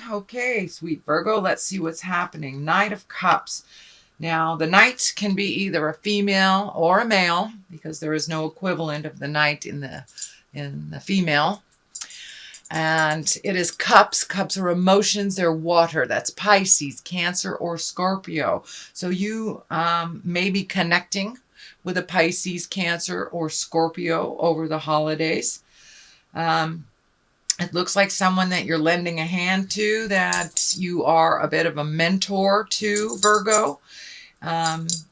Okay, sweet Virgo, let's see what's happening. Knight of Cups. Now, the knight can be either a female or a male because there is no equivalent of the knight in the female. And it is cups. Cups are emotions. They're water. That's Pisces, Cancer, or Scorpio. So you may be connecting with a Pisces, Cancer, or Scorpio over the holidays. It looks like someone that you're lending a hand to, that you are a bit of a mentor to, Virgo.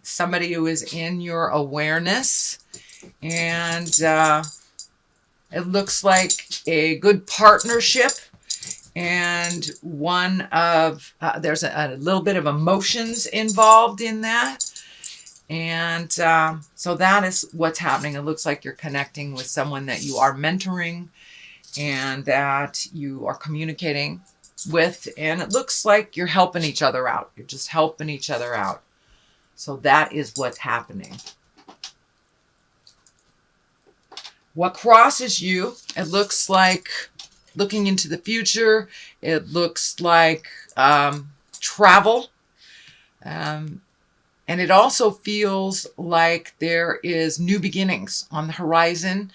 Somebody who is in your awareness. And it looks like a good partnership. And one of, there's a little bit of emotions involved in that. And so that is what's happening. It looks like you're connecting with someone that you are mentoring and that you are communicating with. And it looks like you're helping each other out. You're just helping each other out. So that is what's happening. What crosses you, it looks like looking into the future. It looks like travel. And it also feels like there is new beginnings on the horizon.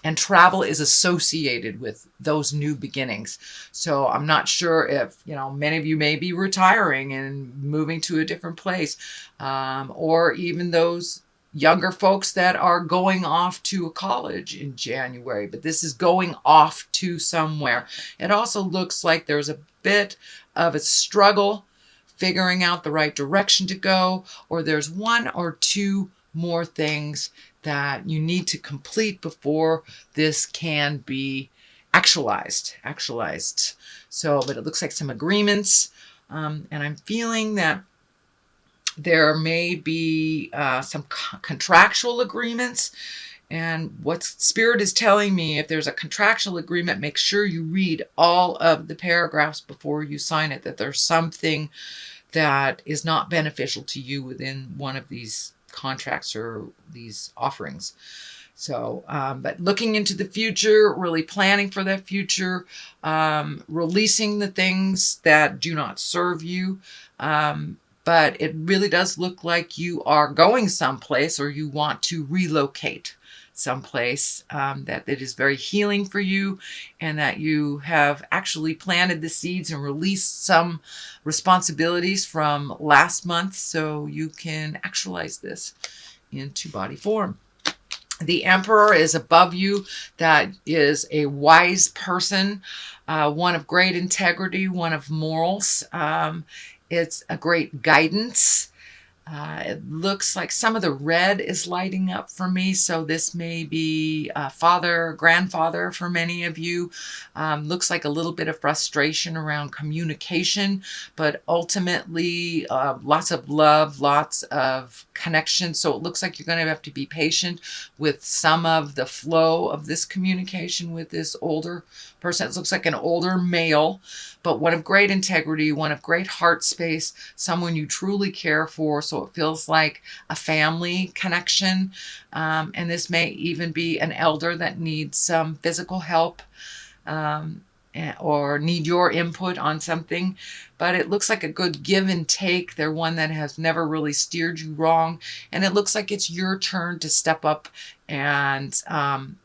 And travel is associated with those new beginnings. So I'm not sure if, many of you may be retiring and moving to a different place, or even those younger folks that are going off to a college in January, but this is going off to somewhere. It also looks like there's a bit of a struggle figuring out the right direction to go, or there's one or two more things that you need to complete before this can be actualized. So, but it looks like some agreements, and I'm feeling that there may be some contractual agreements. And what Spirit is telling me, if there's a contractual agreement, make sure you read all of the paragraphs before you sign it, that there's something that is not beneficial to you within one of these contracts or these offerings. So, but looking into the future, really planning for that future, releasing the things that do not serve you. But it really does look like you are going someplace, or you want to relocate someplace, that it is very healing for you, and that you have actually planted the seeds and released some responsibilities from last month so you can actualize this into body form. The Emperor is above you. That is a wise person, one of great integrity, one of morals. It's a great guidance. It looks like some of the red is lighting up for me. So this may be father, grandfather for many of you. Looks like a little bit of frustration around communication, but ultimately lots of love, lots of connection. So it looks like you're going to have to be patient with some of the flow of this communication with this older person. It looks like an older male, but one of great integrity, one of great heart space, someone you truly care for. So it feels like a family connection. And this may even be an elder that needs some physical help, or need your input on something. But it looks like a good give and take. They're one that has never really steered you wrong. And it looks like it's your turn to step up and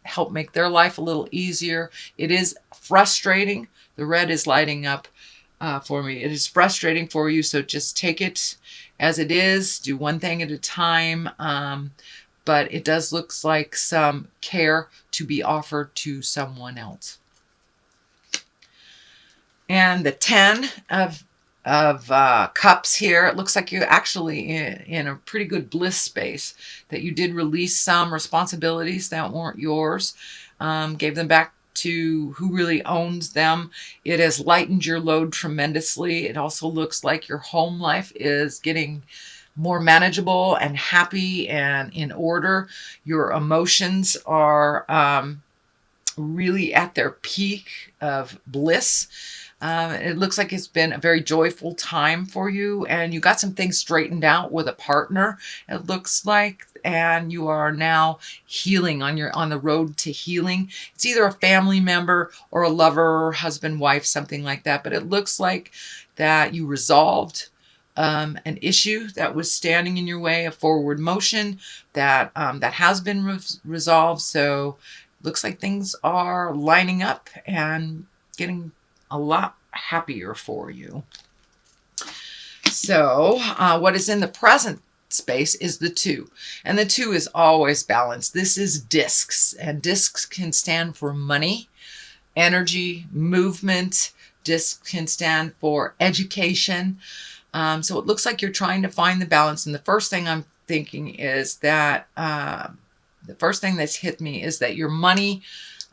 help make their life a little easier. It is frustrating. The red is lighting up for me. It is frustrating for you, so just take it as it is. Do one thing at a time. But it does look like some care to be offered to someone else. And the 10 of cups here, it looks like you're actually in a pretty good bliss space, that you did release some responsibilities that weren't yours, gave them back to who really owns them. It has lightened your load tremendously. It also looks like your home life is getting more manageable and happy and in order. Your emotions are really at their peak of bliss. It looks like it's been a very joyful time for you, and you got some things straightened out with a partner, it looks like, and you are now healing on the road to healing. It's either a family member or a lover, husband, wife, something like that, but it looks like that you resolved an issue that was standing in your way, a forward motion that has been resolved. So looks like things are lining up and getting a lot happier for you. So what is in the present space is the 2, and the 2 is always balanced. This is discs, and discs can stand for money, energy, movement. Discs can stand for education. So it looks like you're trying to find the balance. And the first thing I'm thinking is that the first thing that's hit me is that your money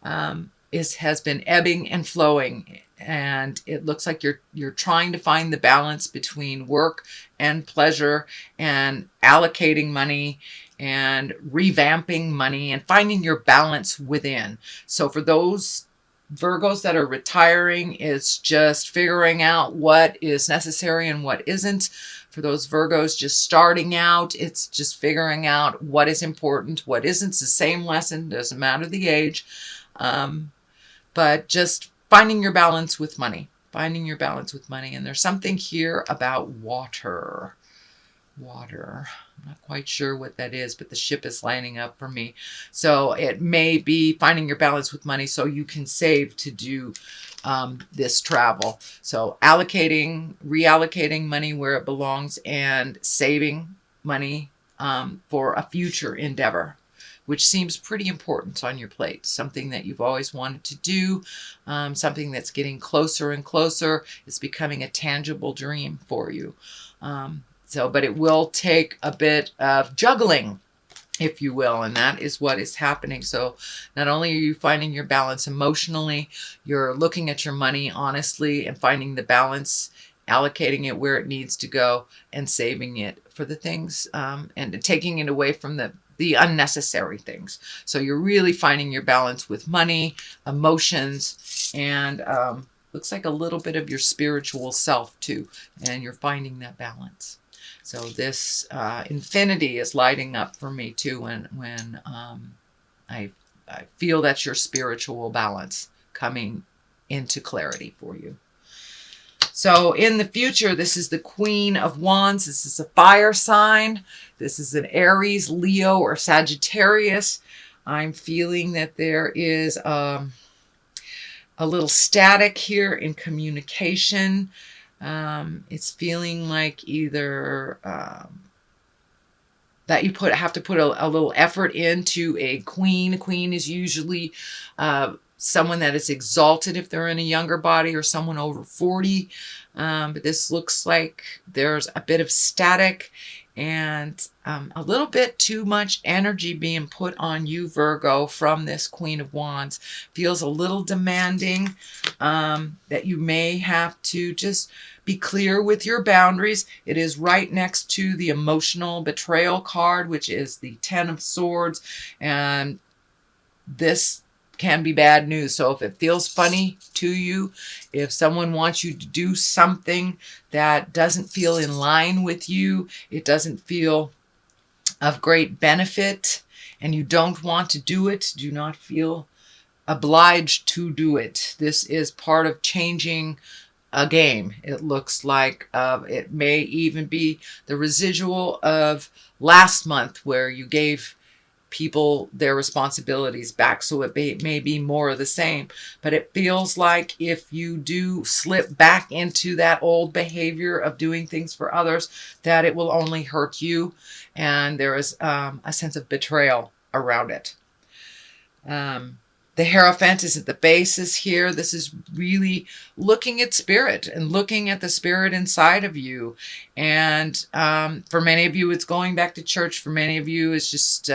has been ebbing and flowing, and it looks like you're trying to find the balance between work and pleasure, and allocating money and revamping money and finding your balance within. So for those Virgos that are retiring, it's just figuring out what is necessary and what isn't. For those Virgos just starting out, it's just figuring out what is important, what isn't. It's the same lesson, doesn't matter the age. But just finding your balance with money, finding your balance with money. And there's something here about water. Water. I'm not quite sure what that is, but the ship is lining up for me. So it may be finding your balance with money so you can save to do this travel. So reallocating money where it belongs, and saving money for a future endeavor, which seems pretty important on your plate. Something that you've always wanted to do, something that's getting closer and closer. It's becoming a tangible dream for you. But it will take a bit of juggling, if you will, and that is what is happening. So not only are you finding your balance emotionally, you're looking at your money honestly and finding the balance, allocating it where it needs to go, and saving it for the things, and taking it away from the unnecessary things. So you're really finding your balance with money, emotions, and looks like a little bit of your spiritual self too, and you're finding that balance. So this infinity is lighting up for me too when I feel that's your spiritual balance coming into clarity for you. So in the future, this is the Queen of Wands. This is a fire sign. This is an Aries, Leo, or Sagittarius. I'm feeling that there is a little static here in communication. It's feeling like either that you have to put a little effort into a queen. A queen is usually someone that is exalted if they're in a younger body, or someone over 40. But this looks like there's a bit of static and a little bit too much energy being put on you, Virgo, from this Queen of Wands. Feels a little demanding, that you may have to just be clear with your boundaries. It is right next to the emotional betrayal card, which is the 10 of Swords. And this can be bad news. So if it feels funny to you, if someone wants you to do something that doesn't feel in line with you, it doesn't feel of great benefit, and you don't want to do it, do not feel obliged to do it. This is part of changing a game. It looks like it may even be the residual of last month where you gave people their responsibilities back. So it may be more of the same, but it feels like if you do slip back into that old behavior of doing things for others, that it will only hurt you. And there is a sense of betrayal around it. The Hierophant is at the basis here. This is really looking at spirit and looking at the spirit inside of you. And for many of you, it's going back to church. For many of you, it's just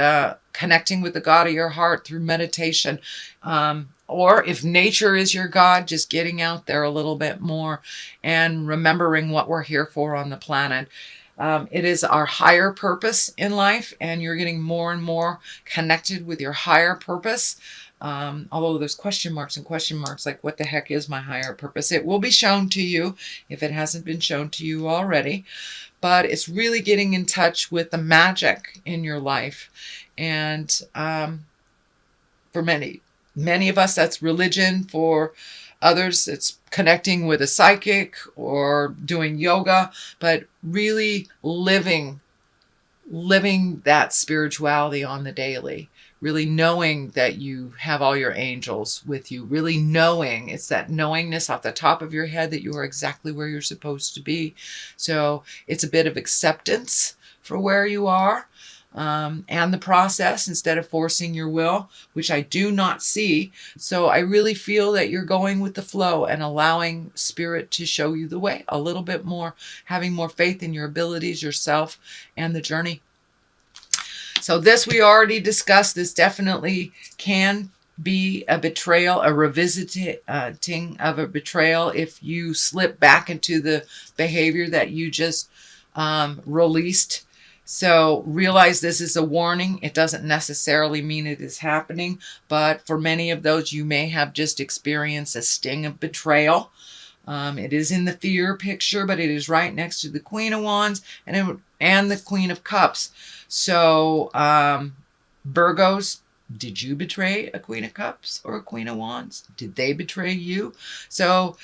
connecting with the God of your heart through meditation. Or if nature is your God, just getting out there a little bit more and remembering what we're here for on the planet. It is our higher purpose in life, and you're getting more and more connected with your higher purpose. Although there's question marks and question marks, like what the heck is my higher purpose? It will be shown to you if it hasn't been shown to you already. But it's really getting in touch with the magic in your life. And for many of us, that's religion. For others, it's connecting with a psychic or doing yoga, but really living that spirituality on the daily, really knowing that you have all your angels with you, really knowing, it's that knowingness off the top of your head that you are exactly where you're supposed to be. So it's a bit of acceptance for where you are, and the process, instead of forcing your will, which I do not see. So I really feel that you're going with the flow and allowing spirit to show you the way a little bit more, having more faith in your abilities, yourself, and the journey. So this we already discussed. This definitely can be a betrayal, a revisiting of a betrayal if you slip back into the behavior that you just released. So realize this is a warning. It doesn't necessarily mean it is happening, but for many of those, you may have just experienced a sting of betrayal. It is in the fear picture, but it is right next to the Queen of Wands and the Queen of Cups. So Virgos, did you betray a Queen of Cups or a Queen of Wands? Did they betray you? So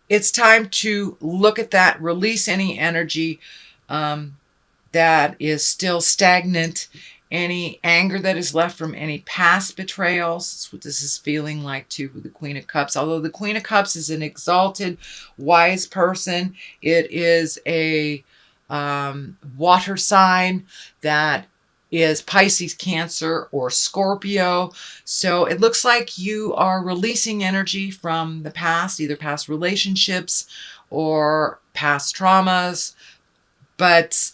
it's time to look at that, release any energy that is still stagnant, any anger that is left from any past betrayals. That's what this is feeling like too with the Queen of Cups. Although the Queen of Cups is an exalted, wise person, it is a water sign that is Pisces, Cancer, or Scorpio. So it looks like you are releasing energy from the past, either past relationships or past traumas, but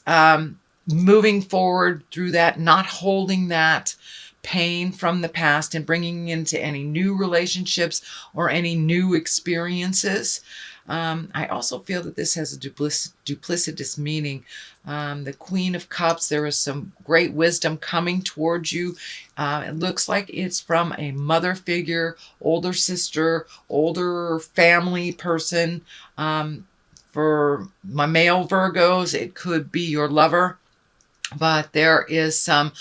moving forward through that, not holding that pain from the past and bringing into any new relationships or any new experiences. I also feel that this has a duplicitous meaning. The Queen of Cups, there is some great wisdom coming towards you. It looks like it's from a mother figure, older sister, older family person. For my male Virgos, it could be your lover, but there is some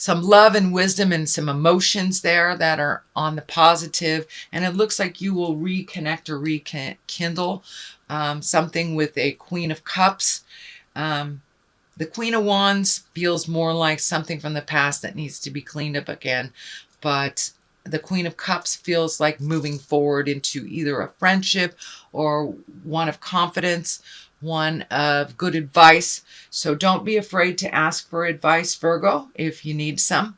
love and wisdom and some emotions there that are on the positive, and it looks like you will reconnect or rekindle something with a Queen of Cups. The Queen of Wands feels more like something from the past that needs to be cleaned up again, but the Queen of Cups feels like moving forward into either a friendship or one of confidence, one of good advice. So don't be afraid to ask for advice, Virgo, if you need some.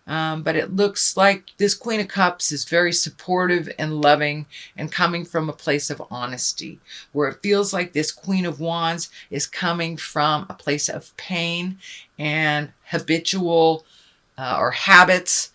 But it looks like this Queen of Cups is very supportive and loving and coming from a place of honesty, where it feels like this Queen of Wands is coming from a place of pain and habitual or habits,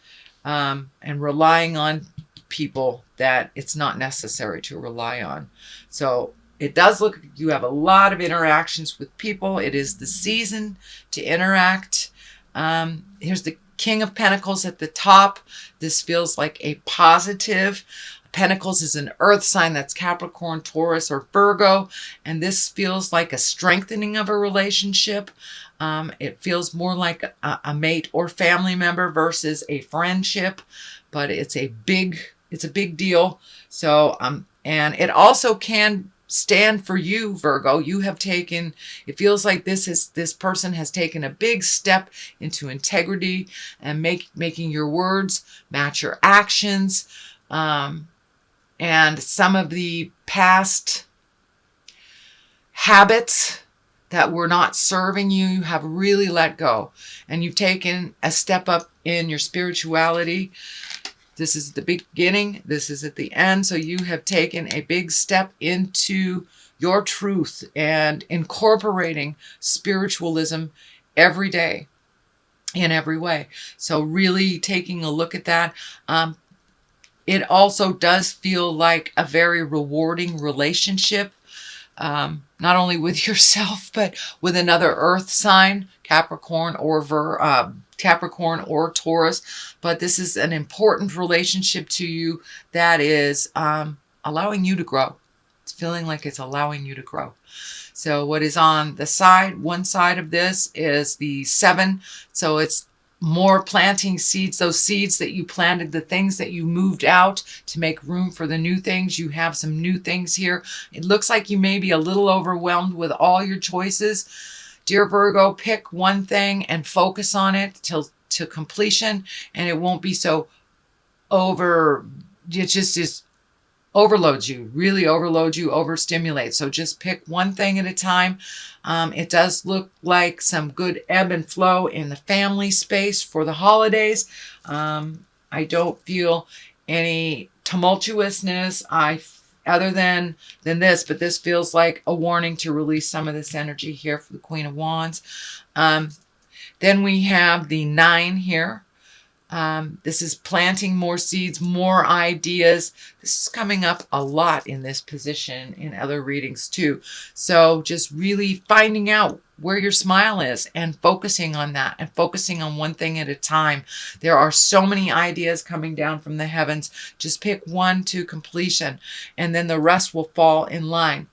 and relying on people that it's not necessary to rely on. So it does look like you have a lot of interactions with people. It is the season to interact. Here's the King of Pentacles at the top. This feels like a positive. Pentacles is an earth sign, that's Capricorn, Taurus, or Virgo. And this feels like a strengthening of a relationship. It feels more like a mate or family member versus a friendship, but it's a big deal. So, and it also can stand for you, Virgo. You have taken, it feels like this person has taken a big step into integrity and making your words match your actions. And some of the past habits that were not serving you, you have really let go. And you've taken a step up in your spirituality. This is the beginning. This is at the end. So you have taken a big step into your truth and incorporating spiritualism every day in every way. So really taking a look at that. It also does feel like a very rewarding relationship, not only with yourself, but with another earth sign, Capricorn or Capricorn or Taurus, but this is an important relationship to you that is allowing you to grow. It's feeling like it's allowing you to grow. So what is on the side, one side of this is the 7. So it's more planting seeds, those seeds that you planted, the things that you moved out to make room for the new things. You have some new things here. It looks like you may be a little overwhelmed with all your choices. Dear Virgo, pick one thing and focus on it till to completion, and it won't be so it just overloads you, really overloads you, overstimulates. So just pick one thing at a time. It does look like some good ebb and flow in the family space for the holidays. I don't feel any tumultuousness other than this, but this feels like a warning to release some of this energy here for the Queen of Wands. Then we have the 9 here. This is planting more seeds, more ideas. This is coming up a lot in this position in other readings too. So just really finding out where your smile is and focusing on that and focusing on one thing at a time. There are so many ideas coming down from the heavens. Just pick one to completion and then the rest will fall in line.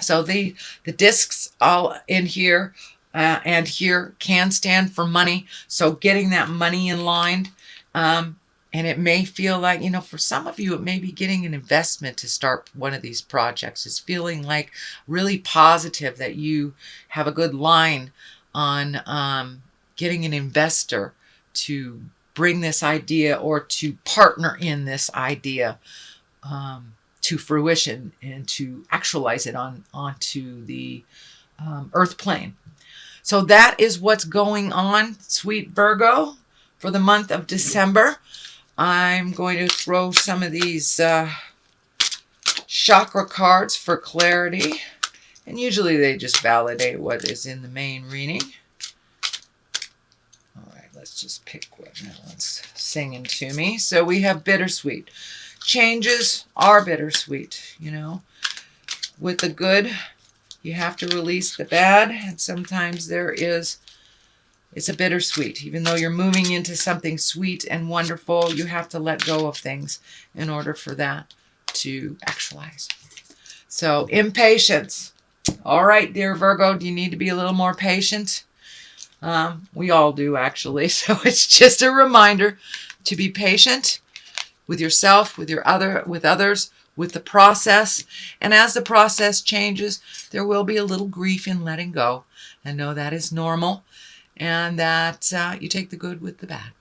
So the discs all in here and here can stand for money. So getting that money in line. And it may feel like, for some of you, it may be getting an investment to start one of these projects. It's feeling like really positive that you have a good line on getting an investor to bring this idea or to partner in this idea to fruition and to actualize it onto the earth plane. So that is what's going on, sweet Virgo, for the month of December. I'm going to throw some of these chakra cards for clarity. And usually they just validate what is in the main reading. All right, let's just pick one. That one's singing to me. So we have bittersweet. Changes are bittersweet, With the good, you have to release the bad. And sometimes it's a bittersweet. Even though you're moving into something sweet and wonderful, you have to let go of things in order for that to actualize. So impatience. All right, dear Virgo, do you need to be a little more patient? We all do, actually. So it's just a reminder to be patient with yourself, with others, with the process. And as the process changes, there will be a little grief in letting go. And know that is normal. And that you take the good with the bad.